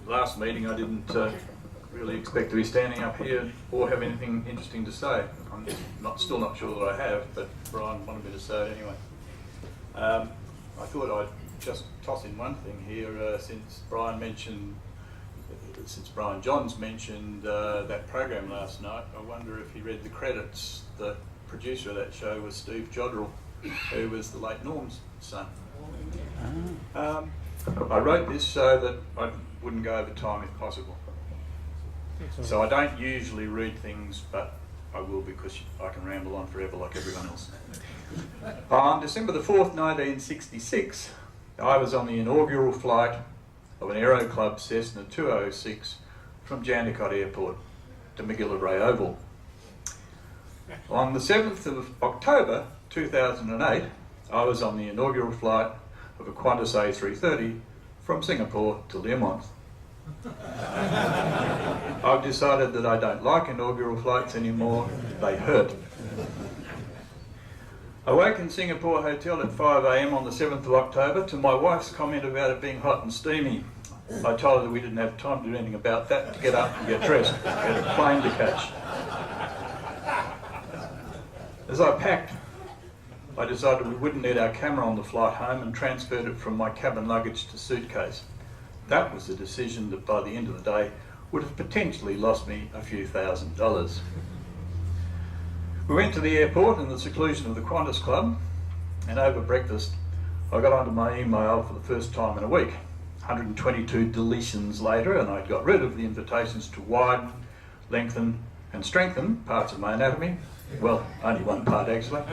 Last meeting I didn't really expect to be standing up here or have anything interesting to say. I'm still not sure that I have, but Brian wanted me to say it anyway. I thought I'd just toss in one thing here, since Brian Johns mentioned that program last night. I wonder if he read the credits. The producer of that show was Steve Jodrell, who was the late Norm's son. I wrote this so that I wouldn't go over time if possible. So I don't usually read things, but I will because I can ramble on forever like everyone else. On December the 4th, 1966, I was on the inaugural flight of an Aero Club Cessna 206 from Jandakot Airport to Macgillivray Oval. On the 7th of October 2008, I was on the inaugural flight of a Qantas A330 from Singapore to Learmonth. I've decided that I don't like inaugural flights anymore. They hurt. I woke in Singapore Hotel at 5 a.m. on the 7th of October to my wife's comment about it being hot and steamy. I told her that we didn't have time to do anything about that, to get up and get dressed. We had a plane to catch. As I packed, I decided we wouldn't need our camera on the flight home and transferred it from my cabin luggage to suitcase. That was a decision that by the end of the day would have potentially lost me a few $1,000s. We went to the airport in the seclusion of the Qantas Club, and over breakfast I got onto my email for the first time in a week. 122 deletions later, and I'd got rid of the invitations to widen, lengthen and strengthen parts of my anatomy. Well, only one part actually.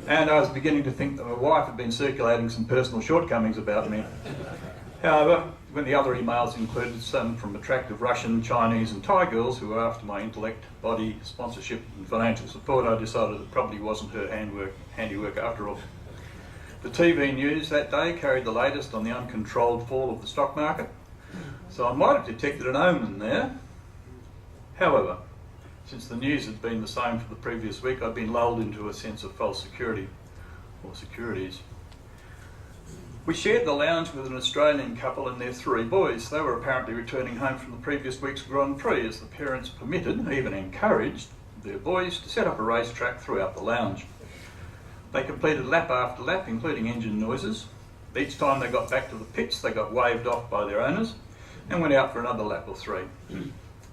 And I was beginning to think that my wife had been circulating some personal shortcomings about me. However, when the other emails included some from attractive Russian, Chinese and Thai girls who were after my intellect, body, sponsorship and financial support, I decided it probably wasn't her handiwork after all. The TV news that day carried the latest on the uncontrolled fall of the stock market, so I might have detected an omen there. However, since the news had been the same for the previous week, I'd been lulled into a sense of false security, or securities. We shared the lounge with an Australian couple and their 3 boys. They were apparently returning home from the previous week's Grand Prix, as the parents permitted, even encouraged, their boys to set up a racetrack throughout the lounge. They completed lap after lap, including engine noises. Each time they got back to the pits, they got waved off by their owners and went out for another lap or 3.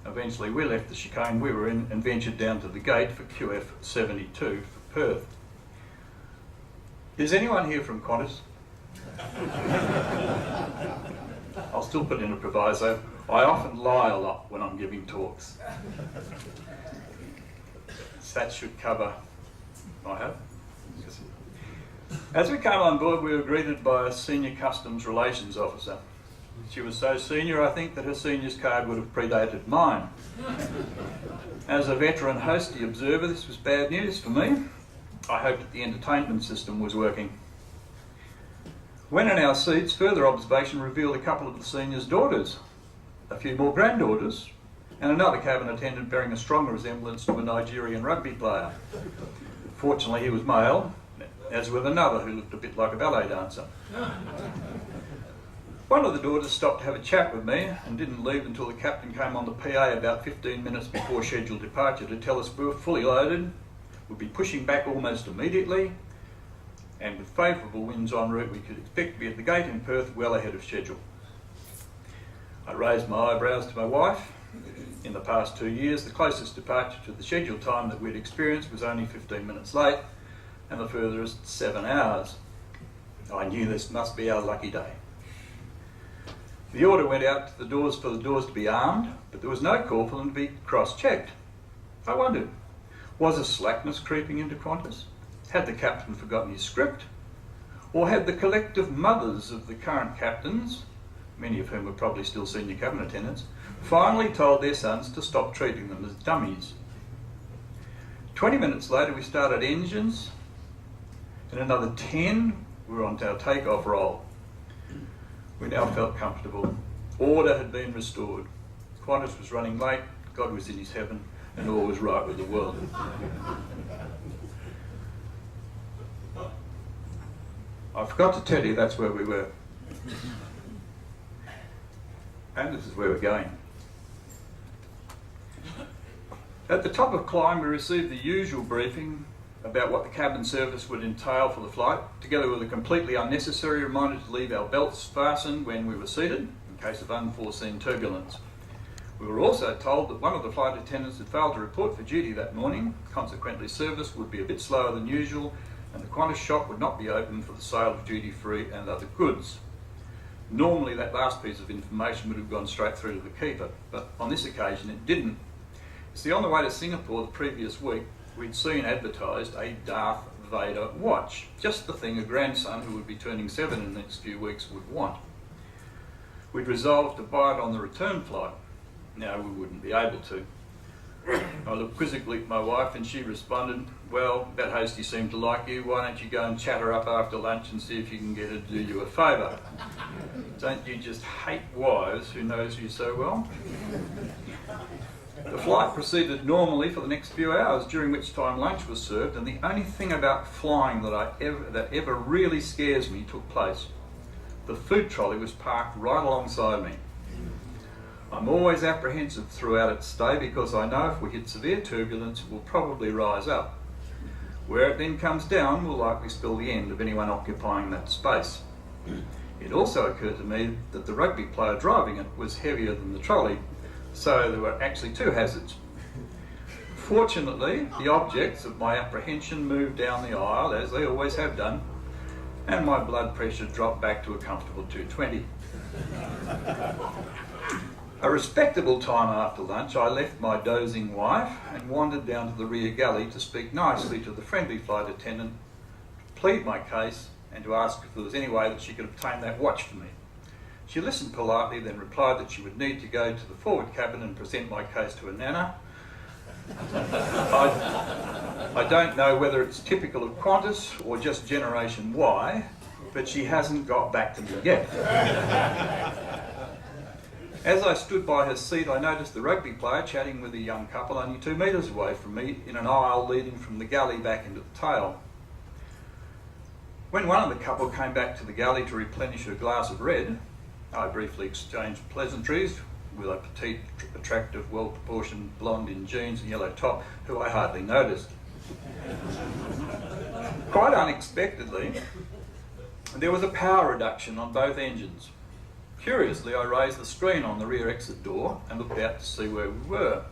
Eventually we left the chicane we were in and ventured down to the gate for QF 72 for Perth. Is anyone here from Qantas? I'll still put in a proviso. I often lie a lot when I'm giving talks. That should cover, I hope. As we came on board, we were greeted by a senior customs relations officer. She was so senior, I think, that her senior's card would have predated mine. As a veteran hosty observer, this was bad news for me. I hoped that the entertainment system was working. When in our seats, further observation revealed a couple of the senior's daughters, a few more granddaughters, and another cabin attendant bearing a stronger resemblance to a Nigerian rugby player. Fortunately, he was male, as with another who looked a bit like a ballet dancer. One of the daughters stopped to have a chat with me and didn't leave until the captain came on the PA about 15 minutes before scheduled departure to tell us we were fully loaded, would be pushing back almost immediately, and with favourable winds en route we could expect to be at the gate in Perth well ahead of schedule. I raised my eyebrows to my wife. In the past 2 years, the closest departure to the scheduled time that we'd experienced was only 15 minutes late, and the furthest 7 hours. I knew this must be our lucky day. The order went out to the doors for the doors to be armed, but there was no call for them to be cross-checked. I wondered, was a slackness creeping into Qantas? Had the captain forgotten his script? Or had the collective mothers of the current captains, many of whom were probably still senior cabin attendants, finally told their sons to stop treating them as dummies? 20 minutes later we started engines. In another 10 we were on our takeoff roll. We now felt comfortable. Order had been restored. Qantas was running late, God was in his heaven, and all was right with the world. I forgot to tell you that's where we were. And this is where we're going. At the top of climb, we received the usual briefing about what the cabin service would entail for the flight, together with a completely unnecessary reminder to leave our belts fastened when we were seated, in case of unforeseen turbulence. We were also told that one of the flight attendants had failed to report for duty that morning, consequently service would be a bit slower than usual, and the Qantas shop would not be open for the sale of duty-free and other goods. Normally that last piece of information would have gone straight through to the keeper, but on this occasion it didn't. See, on the way to Singapore the previous week, we'd seen advertised a Darth Vader watch, just the thing a grandson who would be turning 7 in the next few weeks would want. We'd resolved to buy it on the return flight. Now we wouldn't be able to. I looked quizzically at my wife and she responded, "Well, that hostie seemed to like you, why don't you go and chat her up after lunch and see if you can get her to do you a favour? Don't you just hate wives who knows you so well?" The flight proceeded normally for the next few hours, during which time lunch was served, and the only thing about flying that ever really scares me took place. The food trolley was parked right alongside me. I'm always apprehensive throughout its stay because I know if we hit severe turbulence it will probably rise up. Where it then comes down will likely spell the end of anyone occupying that space. It also occurred to me that the rugby player driving it was heavier than the trolley, so there were actually two hazards. Fortunately, the objects of my apprehension moved down the aisle, as they always have done, and my blood pressure dropped back to a comfortable 220. A respectable time after lunch, I left my dozing wife and wandered down to the rear galley to speak nicely to the friendly flight attendant, to plead my case, and to ask if there was any way that she could obtain that watch for me. She listened politely, then replied that she would need to go to the forward cabin and present my case to a nana. I don't know whether it's typical of Qantas or just Generation Y, but she hasn't got back to me yet. As I stood by her seat, I noticed the rugby player chatting with a young couple only 2 metres away from me in an aisle leading from the galley back into the tail. When one of the couple came back to the galley to replenish her glass of red, I briefly exchanged pleasantries with a petite, attractive, well-proportioned blonde in jeans and yellow top, who I hardly noticed. Quite unexpectedly, there was a power reduction on both engines. Curiously, I raised the screen on the rear exit door and looked out to see where we were.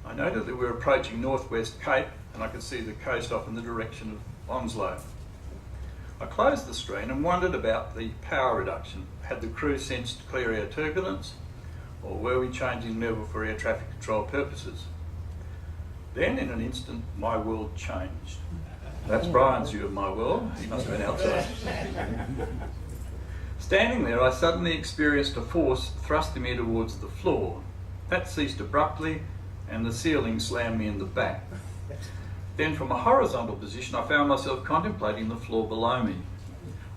I noted that we were approaching Northwest Cape and I could see the coast off in the direction of Onslow. I closed the screen and wondered about the power reduction. Had the crew sensed clear air turbulence, or were we changing level for air traffic control purposes? Then, in an instant, my world changed. That's Brian's view of my world. He must have been outside. Standing there, I suddenly experienced a force thrusting me towards the floor. That ceased abruptly, and the ceiling slammed me in the back. Then, from a horizontal position, I found myself contemplating the floor below me.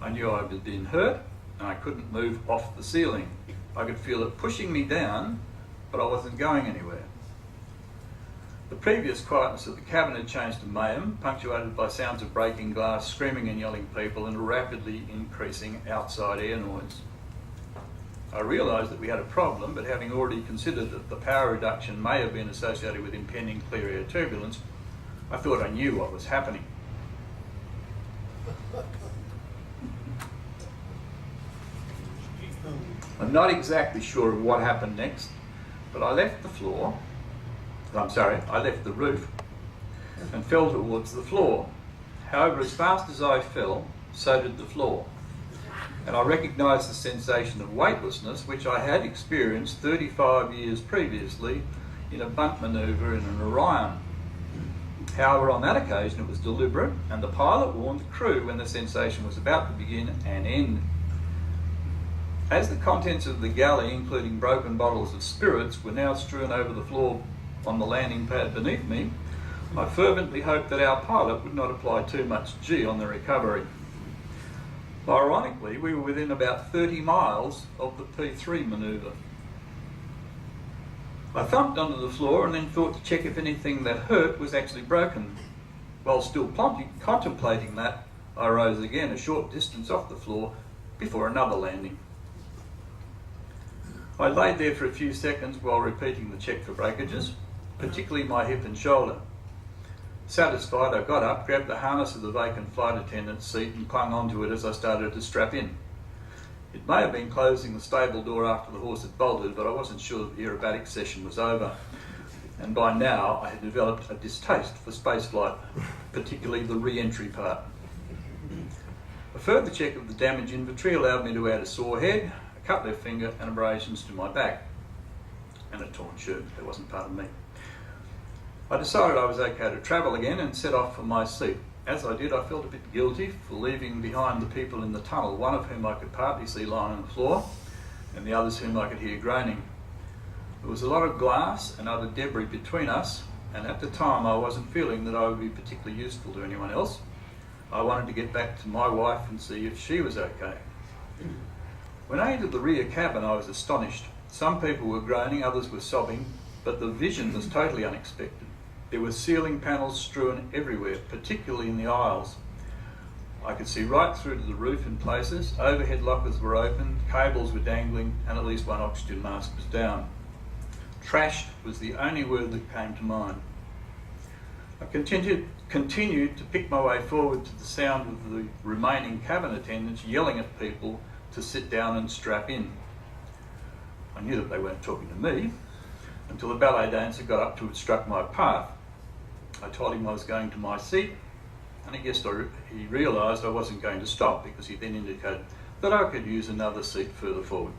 I knew I had been hurt, and I couldn't move off the ceiling. I could feel it pushing me down, but I wasn't going anywhere. The previous quietness of the cabin had changed to mayhem, punctuated by sounds of breaking glass, screaming and yelling people, and a rapidly increasing outside air noise. I realised that we had a problem, but having already considered that the power reduction may have been associated with impending clear air turbulence, I thought I knew what was happening. I'm not exactly sure of what happened next, but I left the roof and fell towards the floor. However, as fast as I fell, so did the floor. And I recognised the sensation of weightlessness which I had experienced 35 years previously in a bump manoeuvre in an Orion. However, on that occasion it was deliberate, and the pilot warned the crew when the sensation was about to begin and end. As the contents of the galley, including broken bottles of spirits, were now strewn over the floor on the landing pad beneath me, I fervently hoped that our pilot would not apply too much G on the recovery. Ironically, we were within about 30 miles of the P3 manoeuvre. I thumped onto the floor and then thought to check if anything that hurt was actually broken. While still contemplating that, I rose again a short distance off the floor before another landing. I laid there for a few seconds while repeating the check for breakages, particularly my hip and shoulder. Satisfied, I got up, grabbed the harness of the vacant flight attendant's seat and clung onto it as I started to strap in. It may have been closing the stable door after the horse had bolted, but I wasn't sure that the aerobatic session was over. And by now I had developed a distaste for spaceflight, particularly the re-entry part. A further check of the damage inventory allowed me to add a sore head, a cut left finger and abrasions to my back, and a torn shirt. That wasn't part of me. I decided I was okay to travel again and set off for my seat. As I did, I felt a bit guilty for leaving behind the people in the tunnel, one of whom I could partly see lying on the floor, and the others whom I could hear groaning. There was a lot of glass and other debris between us, and at the time I wasn't feeling that I would be particularly useful to anyone else. I wanted to get back to my wife and see if she was okay. When I entered the rear cabin, I was astonished. Some people were groaning, others were sobbing, but the vision was totally unexpected. There were ceiling panels strewn everywhere, particularly in the aisles. I could see right through to the roof in places, overhead lockers were open, cables were dangling, and at least one oxygen mask was down. Trashed was the only word that came to mind. I continued to pick my way forward to the sound of the remaining cabin attendants yelling at people to sit down and strap in. I knew that they weren't talking to me until the ballet dancer got up to obstruct my path. I told him I was going to my seat, and I guessed he realised I wasn't going to stop, because he then indicated that I could use another seat further forward.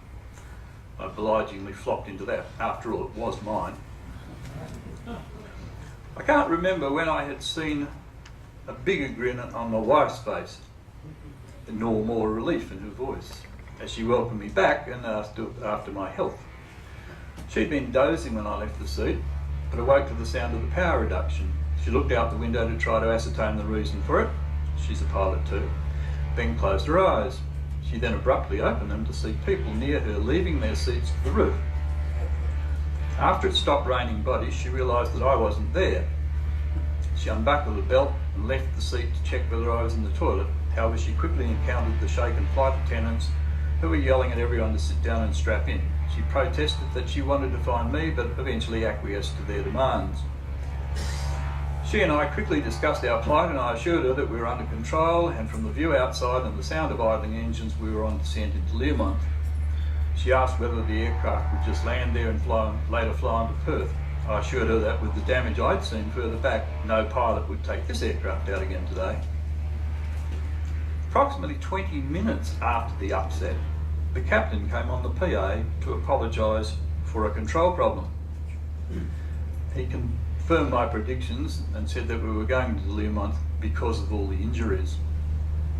I obligingly flopped into that. After all, it was mine. I can't remember when I had seen a bigger grin on my wife's face, nor more relief in her voice, as she welcomed me back and asked after my health. She'd been dozing when I left the seat, but awoke to the sound of the power reduction. She looked out the window to try to ascertain the reason for it. She's a pilot too. Then closed her eyes. She then abruptly opened them to see people near her leaving their seats to the roof. After it stopped raining bodies, she realised that I wasn't there. She unbuckled the belt and left the seat to check whether I was in the toilet. However, she quickly encountered the shaken flight attendants who were yelling at everyone to sit down and strap in. She protested that she wanted to find me, but eventually acquiesced to their demands. She and I quickly discussed our plight, and I assured her that we were under control, and from the view outside and the sound of idling engines, we were on descent into Learmonth. She asked whether the aircraft would just land there and later fly on to Perth. I assured her that with the damage I'd seen further back, no pilot would take this aircraft out again today. Approximately 20 minutes after the upset, the captain came on the PA to apologise for a control problem. He confirmed my predictions and said that we were going to Learmonth because of all the injuries.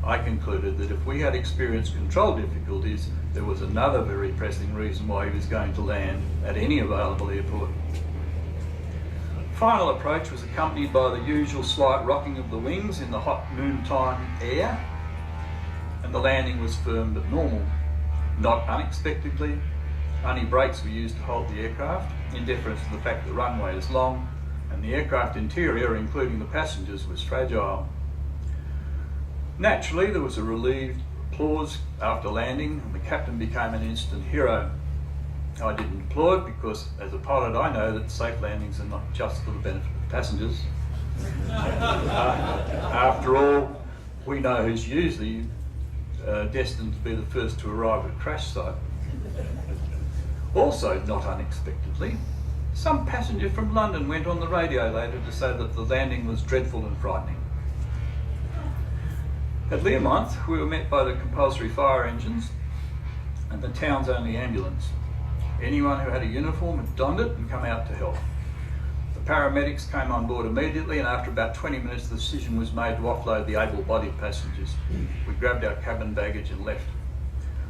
I concluded that if we had experienced control difficulties, there was another very pressing reason why he was going to land at any available airport. Final approach was accompanied by the usual slight rocking of the wings in the hot noontime air, and the landing was firm but normal. Not unexpectedly, only brakes were used to hold the aircraft, in deference to the fact the runway is long and the aircraft interior, including the passengers, was fragile. Naturally, there was a relieved applause after landing, and the captain became an instant hero. I didn't applaud because, as a pilot, I know that safe landings are not just for the benefit of passengers. After all, we know who's usually destined to be the first to arrive at a crash site. Also, not unexpectedly, some passenger from London went on the radio later to say that the landing was dreadful and frightening. At Learmonth, we were met by the compulsory fire engines and the town's only ambulance. Anyone who had a uniform had donned it and come out to help. The paramedics came on board immediately, and after about 20 minutes the decision was made to offload the able-bodied passengers. We grabbed our cabin baggage and left.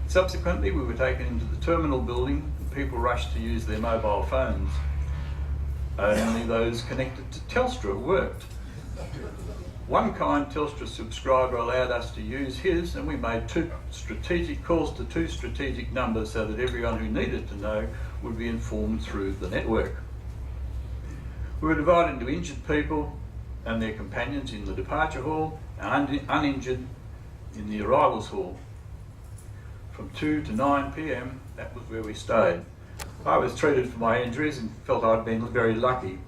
Subsequently, we were taken into the terminal building and people rushed to use their mobile phones. Only those connected to Telstra worked. One kind Telstra subscriber allowed us to use his, and we made 2 strategic calls to 2 strategic numbers so that everyone who needed to know would be informed through the network. We were divided into injured people and their companions in the departure hall and uninjured in the arrivals hall. From 2 to 9 p.m, that was where we stayed. I was treated for my injuries and felt I'd been very lucky.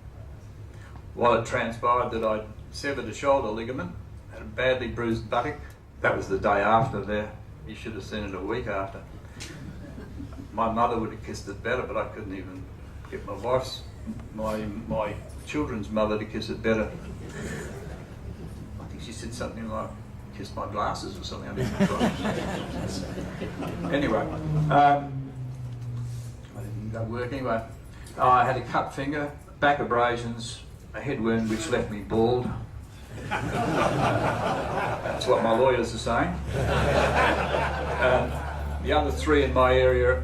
While it transpired that I'd severed a shoulder ligament, had a badly bruised buttock. That was the day after there. You should have seen it a week after. My mother would have kissed it better, but I couldn't even get my children's mother to kiss it better. I think she said something like, kiss my glasses or something. I didn't try. Anyway, I didn't go to work anyway. I had a cut finger, back abrasions, a head wound which left me bald. That's what my lawyers are saying. The other three in my area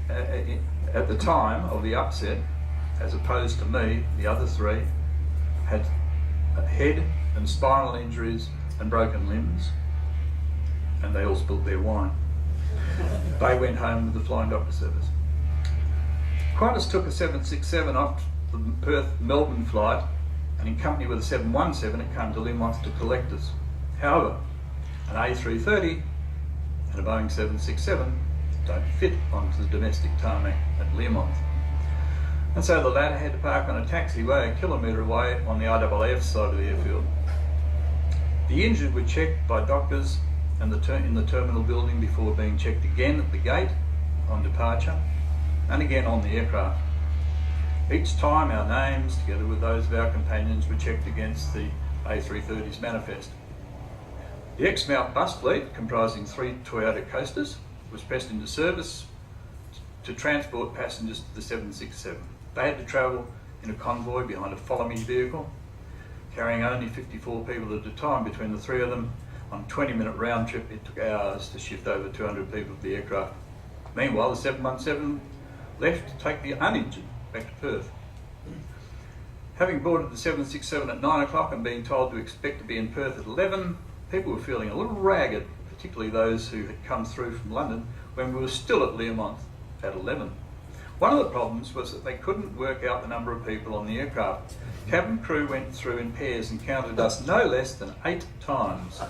at the time of the upset, as opposed to me, the other three had head and spinal injuries and broken limbs, and they all spilt their wine. They went home with the Flying Doctor Service. Qantas took a 767 off the Perth-Melbourne flight, and in company with a 717 it came to Learmonth to collect us. However, an A330 and a Boeing 767 don't fit onto the domestic tarmac at Learmonth. And so the latter had to park on a taxiway a kilometre away on the RAAF side of the airfield. The injured were checked by doctors in the terminal building before being checked again at the gate on departure and again on the aircraft. Each time our names, together with those of our companions, were checked against the A330's manifest. The Exmouth bus fleet, comprising 3 Toyota coasters, was pressed into service to transport passengers to the 767. They had to travel in a convoy behind a follow-me vehicle, carrying only 54 people at a time between the three of them. On a 20-minute round trip, it took hours to shift over 200 people to the aircraft. Meanwhile, the 717 left to take the uninjured back to Perth. Having boarded the 767 at 9 o'clock and being told to expect to be in Perth at 11, people were feeling a little ragged, particularly those who had come through from London when we were still at Learmonth at 11. One of the problems was that they couldn't work out the number of people on the aircraft. Cabin crew went through in pairs and counted us no less than 8 times,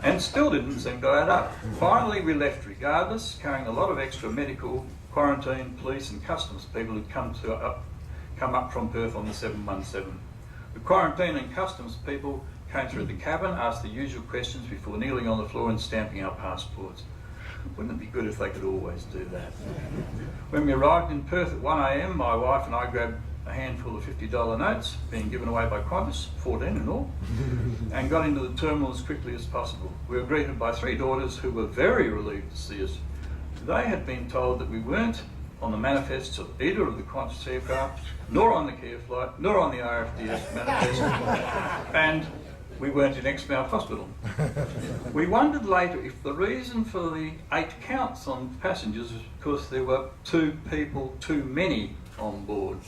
and still didn't seem to add up. Finally, we left regardless, carrying a lot of extra medical, quarantine, police and customs people who'd come up from Perth on the 717. The quarantine and customs people came through the cabin, asked the usual questions before kneeling on the floor and stamping our passports. Wouldn't it be good if they could always do that? When we arrived in Perth at 1 a.m, my wife and I grabbed a handful of $50 notes being given away by Qantas, 14 in all, and got into the terminal as quickly as possible. We were greeted by 3 daughters who were very relieved to see us. They had been told that we weren't on the manifests of either of the Qantas aircraft, nor on the Kia flight, nor on the RFDS manifest, and we weren't in Exmouth Hospital. We wondered later if the reason for the 8 counts on passengers was because there were 2 people too many on board.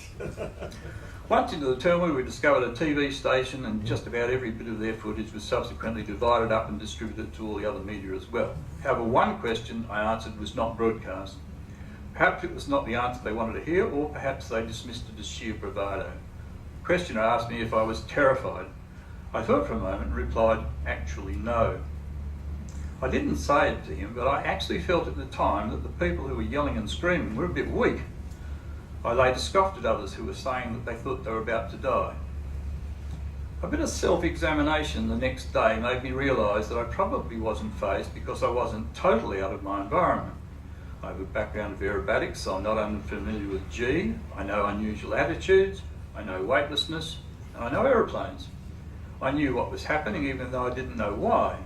Once into the terminal, we discovered a TV station, and just about every bit of their footage was subsequently divided up and distributed to all the other media as well. However, one question I answered was not broadcast. Perhaps it was not the answer they wanted to hear, or perhaps they dismissed it as sheer bravado. The questioner asked me if I was terrified. I thought for a moment and replied, actually no. I didn't say it to him, but I actually felt at the time that the people who were yelling and screaming were a bit weak. I later scoffed at others who were saying that they thought they were about to die. A bit of self-examination the next day made me realise that I probably wasn't phased because I wasn't totally out of my environment. I have a background of aerobatics, so I'm not unfamiliar with G. I know unusual attitudes, I know weightlessness, and I know aeroplanes. I knew what was happening even though I didn't know why.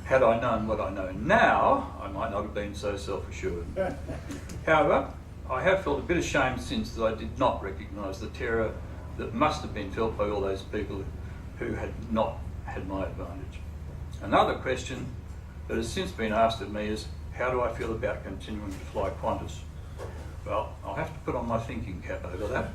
Had I known what I know now, I might not have been so self-assured. However, I have felt a bit of shame since that I did not recognise the terror that must have been felt by all those people who had not had my advantage. Another question that has since been asked of me is, how do I feel about continuing to fly Qantas? Well, I'll have to put on my thinking cap over that.